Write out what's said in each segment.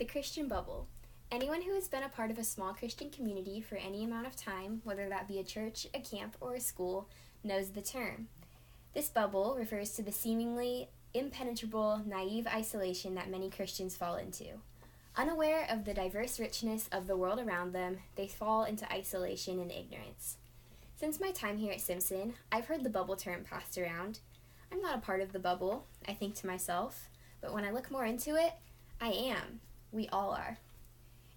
The Christian bubble. Anyone who has been a part of a small Christian community for any amount of time, whether that be a church, a camp, or a school, knows the term. This bubble refers to the seemingly impenetrable, naive isolation that many Christians fall into. Unaware of the diverse richness of the world around them, they fall into isolation and ignorance. Since my time here at Simpson, I've heard the bubble term passed around. I'm not a part of the bubble, I think to myself, but when I look more into it, I am. We all are.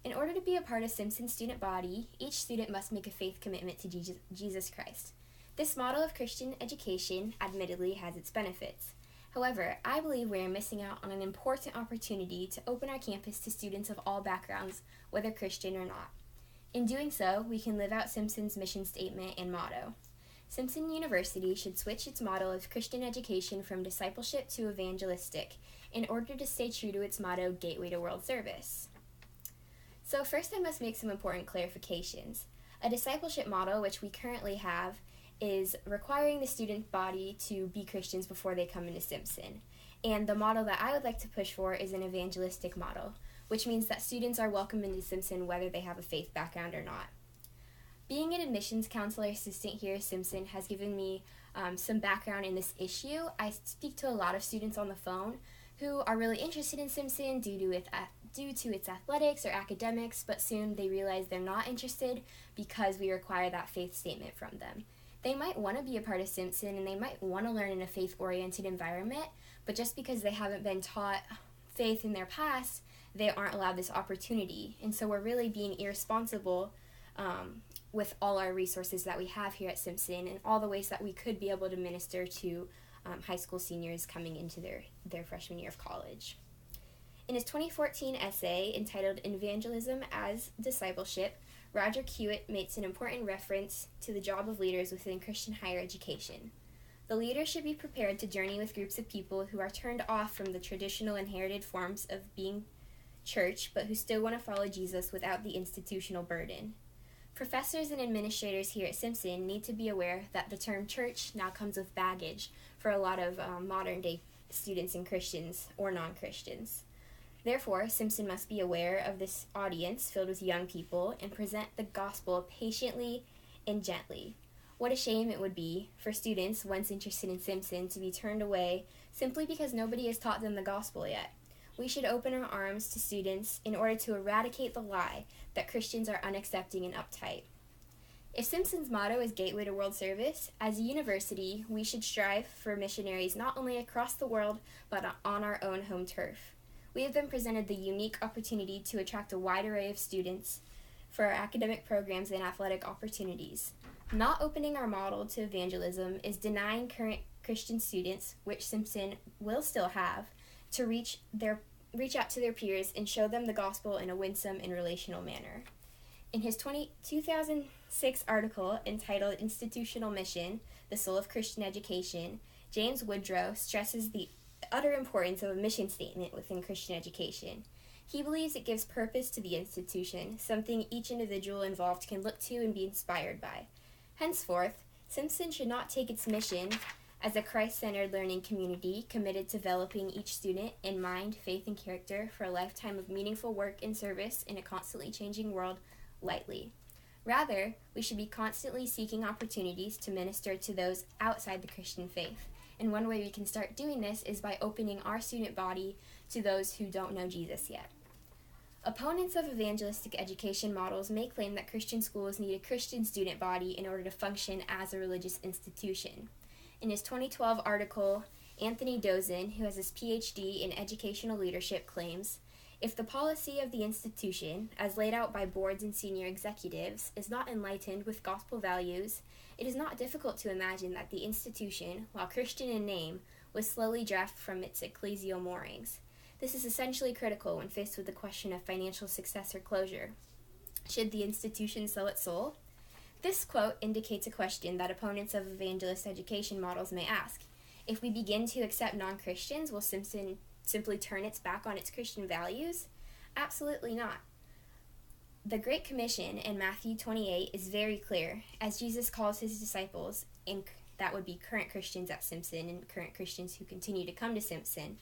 In order to be a part of Simpson's student body, each student must make a faith commitment to Jesus Christ. This model of Christian education admittedly has its benefits. However, I believe we are missing out on an important opportunity to open our campus to students of all backgrounds, whether Christian or not. In doing so, we can live out Simpson's mission statement and motto. Simpson University should switch its model of Christian education from discipleship to evangelistic in order to stay true to its motto, Gateway to World Service. So first I must make some important clarifications. A discipleship model, which we currently have, is requiring the student body to be Christians before they come into Simpson. And the model that I would like to push for is an evangelistic model, which means that students are welcome into Simpson whether they have a faith background or not. Being an admissions counselor assistant here at Simpson has given me some background in this issue. I speak to a lot of students on the phone who are really interested in Simpson due to its athletics or academics, but soon they realize they're not interested because we require that faith statement from them. They might want to be a part of Simpson and they might want to learn in a faith-oriented environment, but just because they haven't been taught faith in their past, they aren't allowed this opportunity. And so we're really being irresponsible with all our resources that we have here at Simpson and all the ways that we could be able to minister to high school seniors coming into their freshman year of college. In his 2014 essay entitled Evangelism as Discipleship, Roger Hewitt makes an important reference to the job of leaders within Christian higher education. The leader should be prepared to journey with groups of people who are turned off from the traditional inherited forms of being church, but who still want to follow Jesus without the institutional burden. Professors and administrators here at Simpson need to be aware that the term church now comes with baggage for a lot of modern-day students and Christians or non-Christians. Therefore, Simpson must be aware of this audience filled with young people and present the gospel patiently and gently. What a shame it would be for students once interested in Simpson to be turned away simply because nobody has taught them the gospel yet. We should open our arms to students in order to eradicate the lie that Christians are unaccepting and uptight. If Simpson's motto is Gateway to World Service, as a university, we should strive for missionaries not only across the world, but on our own home turf. We have been presented the unique opportunity to attract a wide array of students for our academic programs and athletic opportunities. Not opening our model to evangelism is denying current Christian students, which Simpson will still have, to reach out to their peers and show them the gospel in a winsome and relational manner. In his 2006 article entitled Institutional Mission, The Soul of Christian Education, James Woodrow stresses the utter importance of a mission statement within Christian education. He believes it gives purpose to the institution, something each individual involved can look to and be inspired by. Henceforth, Simpson should not take its mission as a Christ-centered learning community committed to developing each student in mind, faith, and character for a lifetime of meaningful work and service in a constantly changing world lightly. Rather, we should be constantly seeking opportunities to minister to those outside the Christian faith. And one way we can start doing this is by opening our student body to those who don't know Jesus yet. Opponents of evangelistic education models may claim that Christian schools need a Christian student body in order to function as a religious institution. In his 2012 article, Anthony Dozin, who has his PhD in educational leadership, claims, if the policy of the institution, as laid out by boards and senior executives, is not enlightened with gospel values, it is not difficult to imagine that the institution, while Christian in name, was slowly drafted from its ecclesial moorings. This is essentially critical when faced with the question of financial success or closure. Should the institution sell its soul? This quote indicates a question that opponents of evangelist education models may ask. If we begin to accept non-Christians, will Simpson simply turn its back on its Christian values? Absolutely not. The Great Commission in Matthew 28 is very clear, as Jesus calls his disciples, and that would be current Christians at Simpson and current Christians who continue to come to Simpson,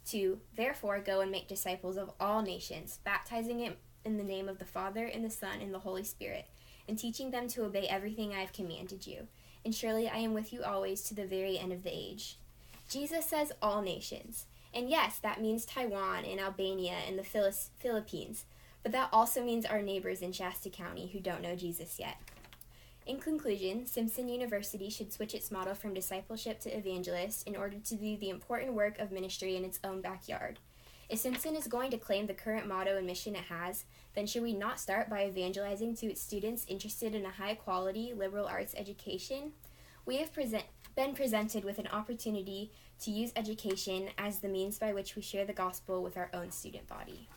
to, therefore, go and make disciples of all nations, baptizing them in the name of the Father, and the Son, and the Holy Spirit, and teaching them to obey everything I have commanded you. And surely I am with you always to the very end of the age. Jesus says all nations. And yes, that means Taiwan and Albania and the Philippines, but that also means our neighbors in Shasta County who don't know Jesus yet. In conclusion, Simpson University should switch its motto from discipleship to evangelist in order to do the important work of ministry in its own backyard. If Simpson is going to claim the current motto and mission it has, then should we not start by evangelizing to its students interested in a high-quality liberal arts education? We have been presented with an opportunity to use education as the means by which we share the gospel with our own student body.